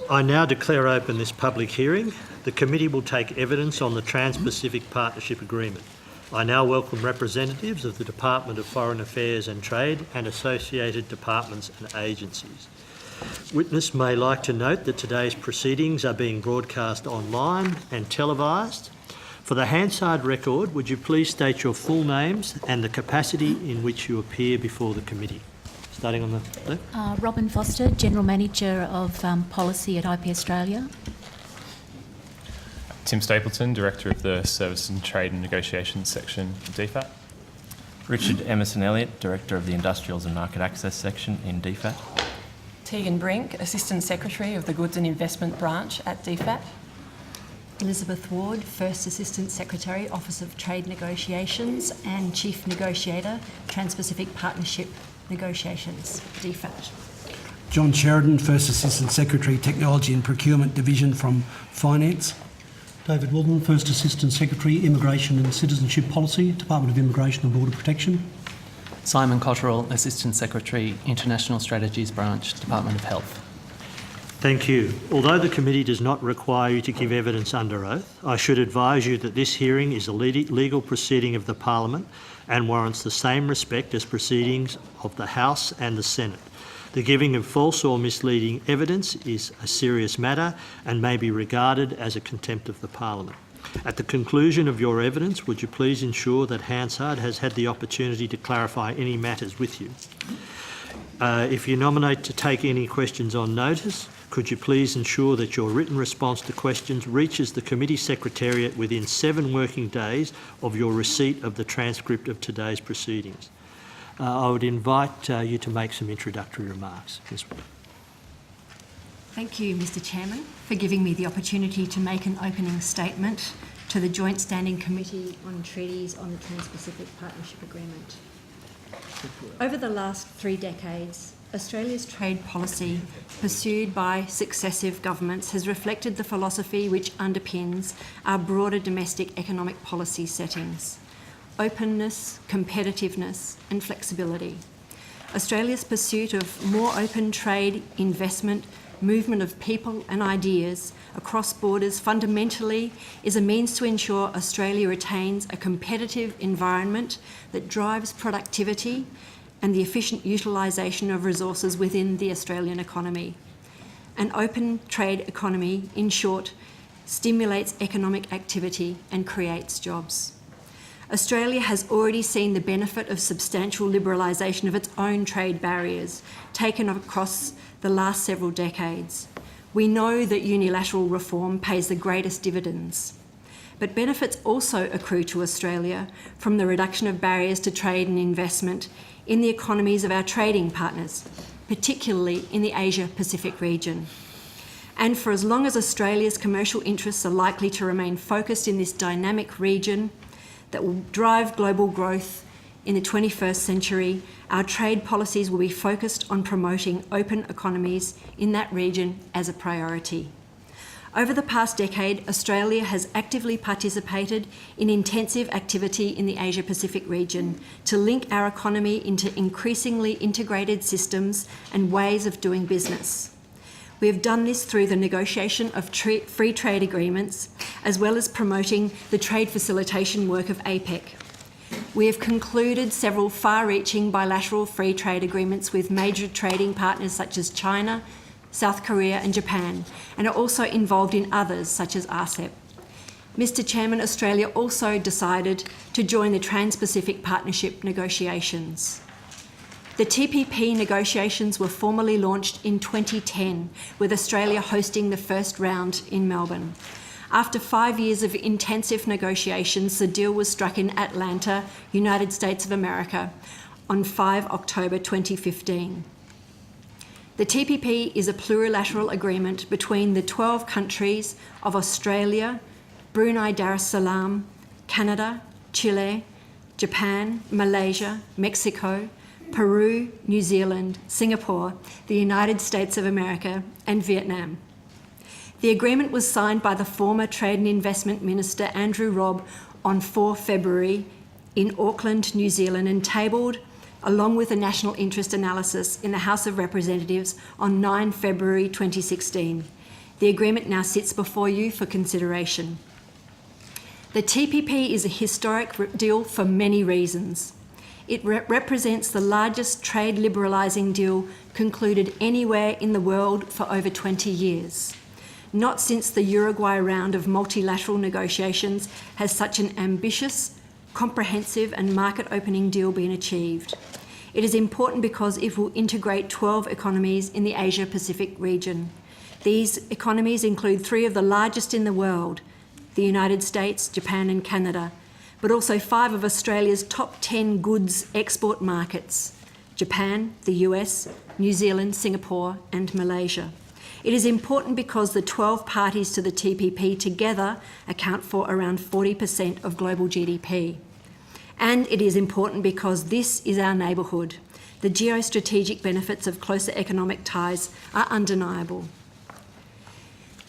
I now declare open this public hearing. The committee will take evidence on the Trans-Pacific Partnership Agreement. I now welcome representatives of the Department of Foreign Affairs and Trade and associated departments and agencies. Witness may like to note that today's proceedings are being broadcast online and televised. For the Hansard record, would you please state your full names and the capacity in which you appear before the committee? Starting on the left. Robin Foster, General Manager of Policy at IP Australia. Tim Stapleton, Director of the Service and Trade and Negotiations Section of DFAT. Richard Emerson-Elliott, Director of the Industrials and Market Access Section in DFAT. Tegan Brink, Assistant Secretary of the Goods and Investment Branch at DFAT. Elizabeth Ward, First Assistant Secretary, Office of Trade Negotiations and Chief Negotiator, Trans-Pacific Partnership Negotiations, DFAT. John Sheridan, First Assistant Secretary, Technology and Procurement Division from Finance. David Walden, First Assistant Secretary, Immigration and Citizenship Policy, Department of Immigration and Border Protection. Simon Cotterill, Assistant Secretary, International Strategies Branch, Department of Health. Thank you. Although the committee does not require you to give evidence under oath, I should advise you that this hearing is a legal proceeding of the Parliament and warrants the same respect as proceedings of the House and the Senate. The giving of false or misleading evidence is a serious matter and may be regarded as a contempt of the Parliament. At the conclusion of your evidence, would you please ensure that Hansard has had the opportunity to clarify any matters with you? If you nominate to take any questions on notice, could you please ensure that your written response to questions reaches the committee secretariat within 7 working days of your receipt of the transcript of today's proceedings? I would invite you to make some introductory remarks. Ms. Wood. Thank you, Mr Chairman, for giving me the opportunity to make an opening statement to the Joint Standing Committee on Treaties on the Trans-Pacific Partnership Agreement. Over the last 3 decades, Australia's trade policy, pursued by successive governments, has reflected the philosophy which underpins our broader domestic economic policy settings: openness, competitiveness and flexibility. Australia's pursuit of more open trade, investment, movement of people and ideas across borders fundamentally is a means to ensure Australia retains a competitive environment that drives productivity and the efficient utilisation of resources within the Australian economy. An open trade economy, in short, stimulates economic activity and creates jobs. Australia has already seen the benefit of substantial liberalisation of its own trade barriers taken across the last several decades. We know that unilateral reform pays the greatest dividends, but benefits also accrue to Australia from the reduction of barriers to trade and investment in the economies of our trading partners, particularly in the Asia-Pacific region. And for as long as Australia's commercial interests are likely to remain focused in this dynamic region that will drive global growth in the 21st century, our trade policies will be focused on promoting open economies in that region as a priority. Over the past decade, Australia has actively participated in intensive activity in the Asia-Pacific region to link our economy into increasingly integrated systems and ways of doing business. We have done this through the negotiation of free trade agreements, as well as promoting the trade facilitation work of APEC. We have concluded several far-reaching bilateral free trade agreements with major trading partners such as China, South Korea and Japan, and are also involved in others such as RCEP. Mr Chairman, Australia also decided to join the Trans-Pacific Partnership negotiations. The TPP negotiations were formally launched in 2010, with Australia hosting the first round in Melbourne. After 5 years of intensive negotiations, the deal was struck in Atlanta, United States of America, on 5 October 2015. The TPP is a plurilateral agreement between the 12 countries of Australia, Brunei Darussalam, Canada, Chile, Japan, Malaysia, Mexico, Peru, New Zealand, Singapore, the United States of America, and Vietnam. The agreement was signed by the former Trade and Investment Minister Andrew Robb on 4 February in Auckland, New Zealand, and tabled along with a national interest analysis in the House of Representatives on 9 February 2016. The agreement now sits before you for consideration. The TPP is a historic deal for many reasons. It represents the largest trade liberalising deal concluded anywhere in the world for over 20 years. Not since the Uruguay round of multilateral negotiations has such an ambitious, comprehensive and market-opening deal been achieved. It is important because it will integrate 12 economies in the Asia-Pacific region. These economies include 3 of the largest in the world, the United States, Japan and Canada, but also 5 of Australia's top 10 goods export markets, Japan, the US, New Zealand, Singapore and Malaysia. It is important because the 12 parties to the TPP together account for around 40% of global GDP. And it is important because this is our neighbourhood. The geostrategic benefits of closer economic ties are undeniable.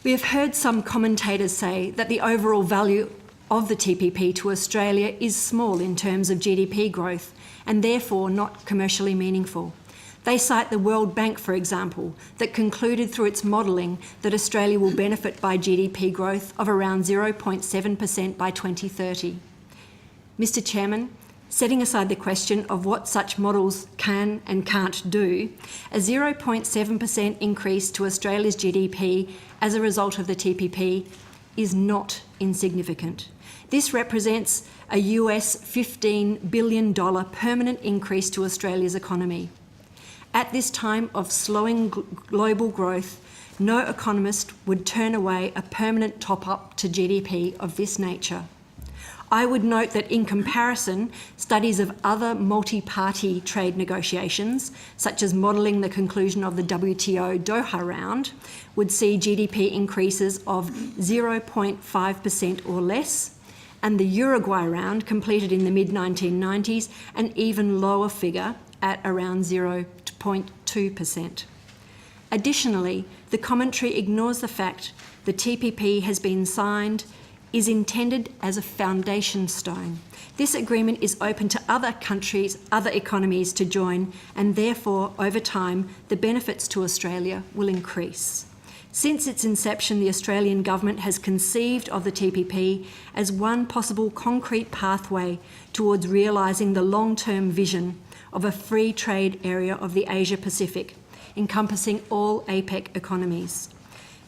We have heard some commentators say that the overall value of the TPP to Australia is small in terms of GDP growth and therefore not commercially meaningful. They cite the World Bank, for example, that concluded through its modelling that Australia will benefit by GDP growth of around 0.7% by 2030. Mr Chairman, setting aside the question of what such models can and can't do, a 0.7% increase to Australia's GDP as a result of the TPP is not insignificant. This represents a US $15 billion permanent increase to Australia's economy. At this time of slowing global growth, no economist would turn away a permanent top-up to GDP of this nature. I would note that in comparison, studies of other multi-party trade negotiations, such as modelling the conclusion of the WTO Doha round, would see GDP increases of 0.5% or less, and the Uruguay round, completed in the mid-1990s, an even lower figure at around 0.2%. Additionally, the commentary ignores the fact the TPP has been signed, is intended as a foundation stone. This agreement is open to other countries, other economies to join, and therefore, over time, the benefits to Australia will increase. Since its inception, the Australian government has conceived of the TPP as one possible concrete pathway towards realising the long-term vision of a free trade area of the Asia-Pacific, encompassing all APEC economies.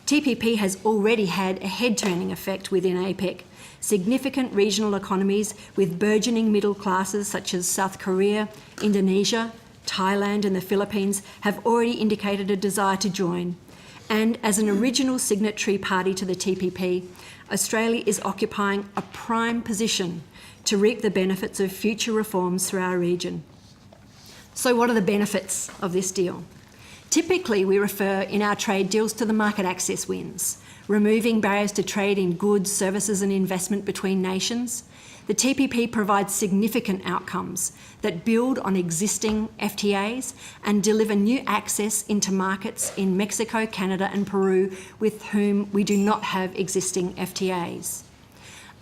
TPP has already had a head-turning effect within APEC. Significant regional economies with burgeoning middle classes such as South Korea, Indonesia, Thailand and the Philippines have already indicated a desire to join. And as an original signatory party to the TPP, Australia is occupying a prime position to reap the benefits of future reforms through our region. So what are the benefits of this deal? Typically, we refer in our trade deals to the market access wins, removing barriers to trade in goods, services and investment between nations. The TPP provides significant outcomes that build on existing FTAs and deliver new access into markets in Mexico, Canada and Peru with whom we do not have existing FTAs.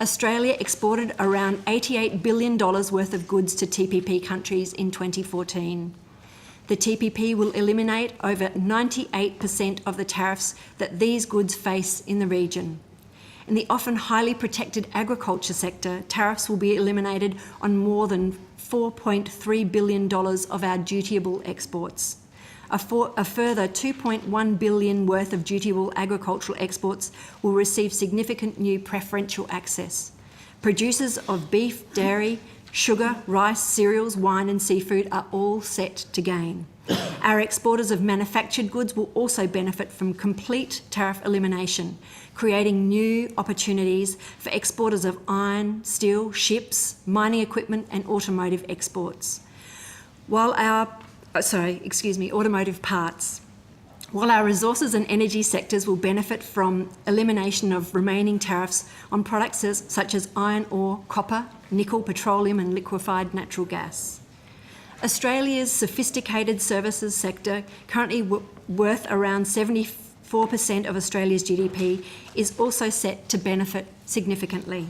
Australia exported around $88 billion worth of goods to TPP countries in 2014. The TPP will eliminate over 98% of the tariffs that these goods face in the region. In the often highly protected agriculture sector, tariffs will be eliminated on more than $4.3 billion of our dutiable exports. A further $2.1 billion worth of dutiable agricultural exports will receive significant new preferential access. Producers of beef, dairy, sugar, rice, cereals, wine and seafood are all set to gain. Our exporters of manufactured goods will also benefit from complete tariff elimination, creating new opportunities for exporters of iron, steel, ships, mining equipment and automotive exports. Automotive parts. While our resources and energy sectors will benefit from elimination of remaining tariffs on products such as iron ore, copper, nickel, petroleum and liquefied natural gas. Australia's sophisticated services sector, currently worth around 74% of Australia's GDP, is also set to benefit significantly.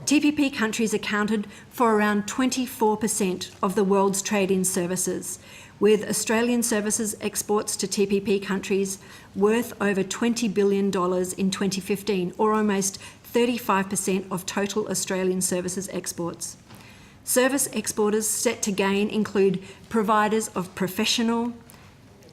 TPP countries accounted for around 24% of the world's trade in services, with Australian services exports to TPP countries worth over $20 billion in 2015, or almost 35% of total Australian services exports. Service exporters set to gain include providers of professional,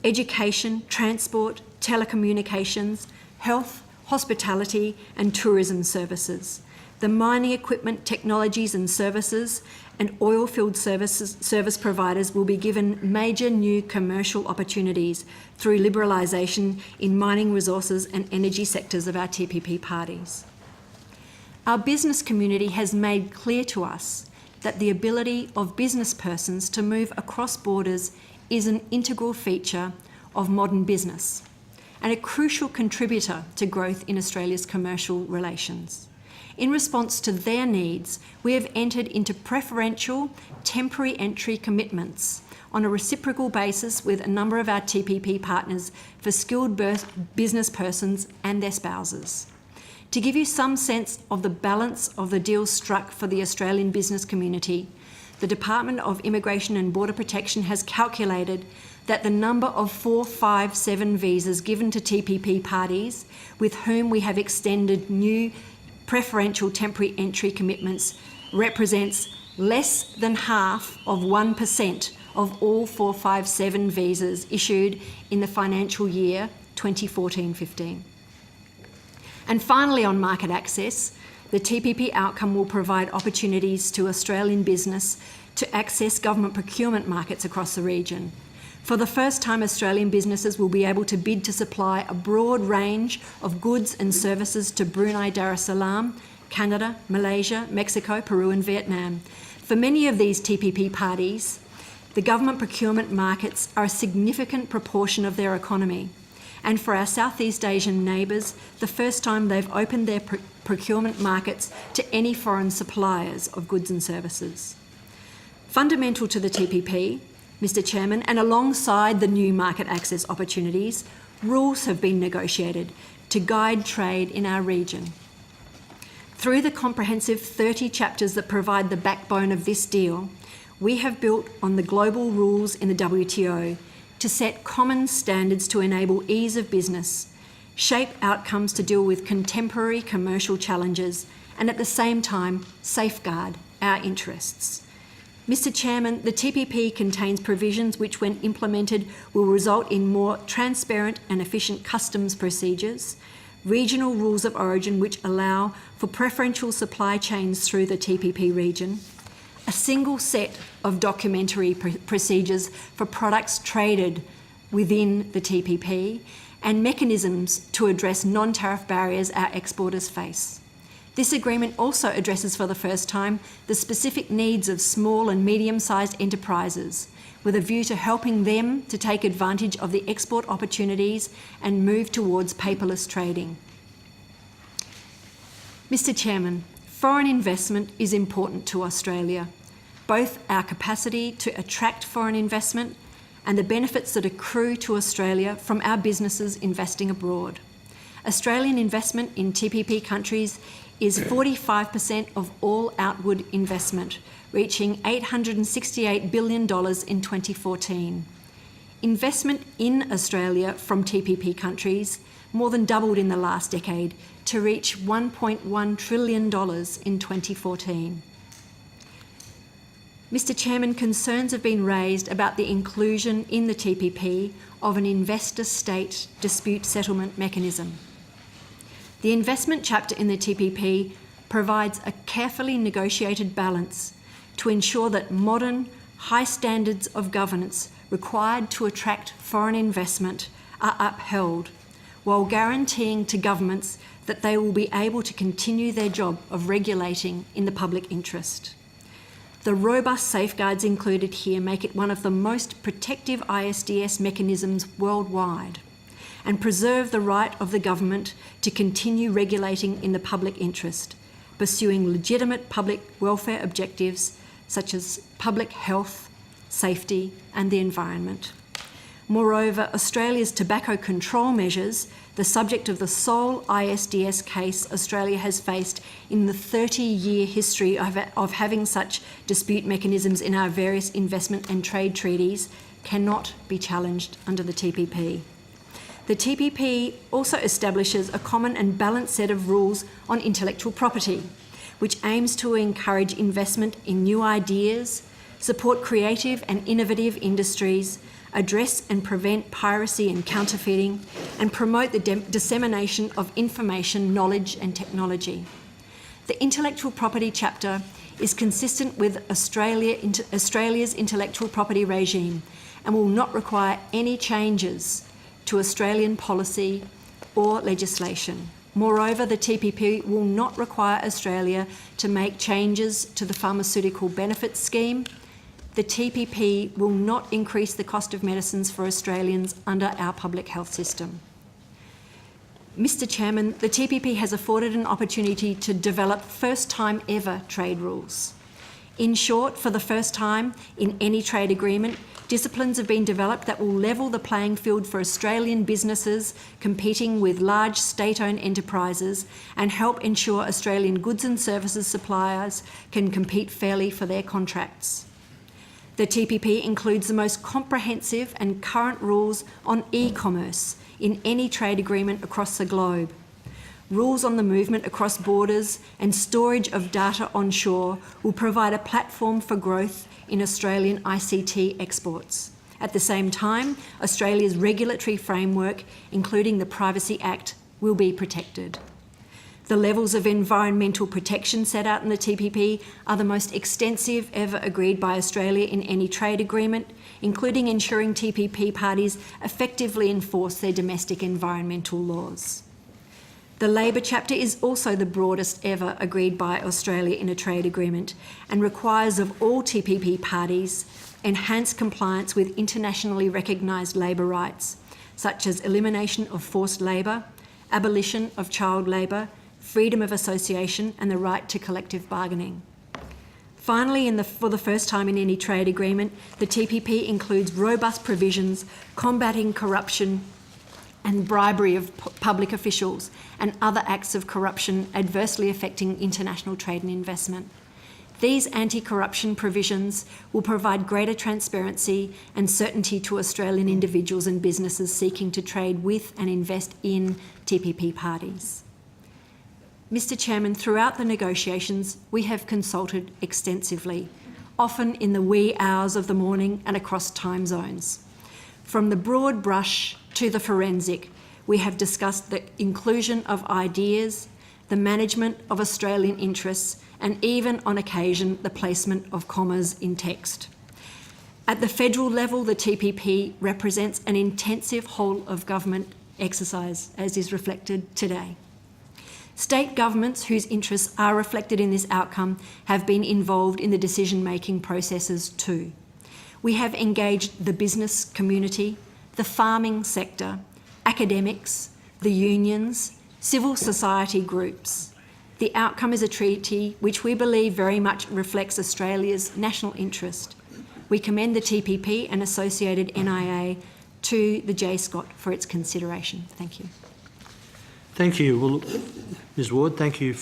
education, transport, telecommunications, health, hospitality and tourism services. The mining equipment, technologies and services and oilfield service providers will be given major new commercial opportunities through liberalisation in mining resources and energy sectors of our TPP parties. Our business community has made clear to us that the ability of business persons to move across borders is an integral feature of modern business and a crucial contributor to growth in Australia's commercial relations. In response to their needs, we have entered into preferential temporary entry commitments on a reciprocal basis with a number of our TPP partners for skilled business persons and their spouses. To give you some sense of the balance of the deals struck for the Australian business community, the Department of Immigration and Border Protection has calculated that the number of 457 visas given to TPP parties with whom we have extended new preferential temporary entry commitments represents less than half of 1% of all 457 visas issued in the financial year 2014-15. And finally, on market access, the TPP outcome will provide opportunities to Australian business to access government procurement markets across the region. For the first time, Australian businesses will be able to bid to supply a broad range of goods and services to Brunei Darussalam, Canada, Malaysia, Mexico, Peru and Vietnam. For many of these TPP parties, the government procurement markets are a significant proportion of their economy. And for our Southeast Asian neighbours, the first time they've opened their procurement markets to any foreign suppliers of goods and services. Fundamental to the TPP, Mr. Chairman, and alongside the new market access opportunities, rules have been negotiated to guide trade in our region. Through the comprehensive 30 chapters that provide the backbone of this deal, we have built on the global rules in the WTO to set common standards to enable ease of business, shape outcomes to deal with contemporary commercial challenges, and at the same time safeguard our interests. Mr. Chairman, the TPP contains provisions which, when implemented, will result in more transparent and efficient customs procedures, regional rules of origin which allow for preferential supply chains through the TPP region, a single set of documentary procedures for products traded within the TPP, and mechanisms to address non-tariff barriers our exporters face. This agreement also addresses for the first time the specific needs of small and medium-sized enterprises, with a view to helping them to take advantage of the export opportunities and move towards paperless trading. Mr. Chairman, foreign investment is important to Australia, both our capacity to attract foreign investment and the benefits that accrue to Australia from our businesses investing abroad. Australian investment in TPP countries is 45% of all outward investment, reaching $868 billion in 2014. Investment in Australia from TPP countries more than doubled in the last decade to reach $1.1 trillion in 2014. Mr. Chairman, concerns have been raised about the inclusion in the TPP of an investor-state dispute settlement mechanism. The investment chapter in the TPP provides a carefully negotiated balance to ensure that modern, high standards of governance required to attract foreign investment are upheld, while guaranteeing to governments that they will be able to continue their job of regulating in the public interest. The robust safeguards included here make it one of the most protective ISDS mechanisms worldwide, and preserve the right of the government to continue regulating in the public interest, pursuing legitimate public welfare objectives such as public health, safety and the environment. Moreover, Australia's tobacco control measures, the subject of the sole ISDS case Australia has faced in the 30-year history of having such dispute mechanisms in our various investment and trade treaties, cannot be challenged under the TPP. The TPP also establishes a common and balanced set of rules on intellectual property, which aims to encourage investment in new ideas, support creative and innovative industries, address and prevent piracy and counterfeiting, and promote the dissemination of information, knowledge and technology. The intellectual property chapter is consistent with Australia's intellectual property regime and will not require any changes to Australian policy or legislation. Moreover, the TPP will not require Australia to make changes to the pharmaceutical benefits scheme. The TPP will not increase the cost of medicines for Australians under our public health system. Mr. Chairman, the TPP has afforded an opportunity to develop first-time ever trade rules. In short, for the first time in any trade agreement, disciplines have been developed that will level the playing field for Australian businesses competing with large state-owned enterprises and help ensure Australian goods and services suppliers can compete fairly for their contracts. The TPP includes the most comprehensive and current rules on e-commerce in any trade agreement across the globe. Rules on the movement across borders and storage of data onshore will provide a platform for growth in Australian ICT exports. At the same time, Australia's regulatory framework, including the Privacy Act, will be protected. The levels of environmental protection set out in the TPP are the most extensive ever agreed by Australia in any trade agreement, including ensuring TPP parties effectively enforce their domestic environmental laws. The labour chapter is also the broadest ever agreed by Australia in a trade agreement and requires of all TPP parties enhanced compliance with internationally recognised labour rights, such as elimination of forced labour, abolition of child labour, freedom of association and the right to collective bargaining. Finally, for the first time in any trade agreement, the TPP includes robust provisions combating corruption and bribery of public officials and other acts of corruption adversely affecting international trade and investment. These anti-corruption provisions will provide greater transparency and certainty to Australian individuals and businesses seeking to trade with and invest in TPP parties. Mr. Chairman, throughout the negotiations, we have consulted extensively, often in the wee hours of the morning and across time zones. From the broad brush to the forensic, we have discussed the inclusion of ideas, the management of Australian interests, and even, on occasion, the placement of commas in text. At the federal level, the TPP represents an intensive whole-of-government exercise, as is reflected today. State governments whose interests are reflected in this outcome have been involved in the decision-making processes too. We have engaged the business community, the farming sector, academics, the unions, civil society groups. The outcome is a treaty which we believe very much reflects Australia's national interest. We commend the TPP and associated NIA to the JSCOT for its consideration. Thank you. Thank you. Well, Ms. Ward, thank you for